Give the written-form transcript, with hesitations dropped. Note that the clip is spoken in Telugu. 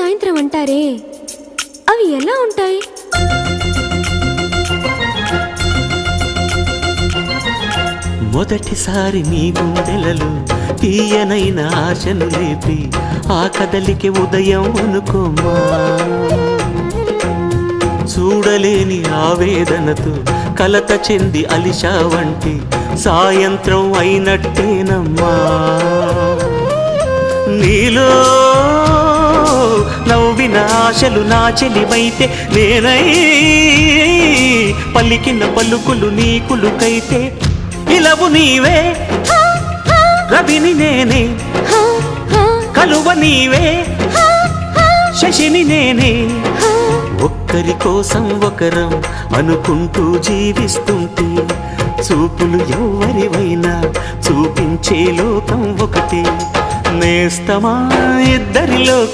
సాయంత్రం అంటారే అవి ఎలా ఉంటాయి? మొదటిసారి నీ గుండెలలో తీయనైన ఆశను లేపి ఆ కదలికి ఉదయం అనుకోమా. చూడలేని ఆవేదనతో కలత చెంది అలిషా వంటి సాయంత్రం అయినట్టేనమ్మా. నీలో నవ్విన ఆశలు నా చెలివైతే నేనై పలికిన పలుకులు నీకులుకైతే ఇలవు నీవే రవిని నేనే కలువ నీవే శశిని నేనే. ఒక్కరి కోసం ఒకరం అనుకుంటూ జీవిస్తుంటే చూపులు ఎవరివైనా చూపించే లోకం ఒకటి. నేస్తమా ఇద్దరిలో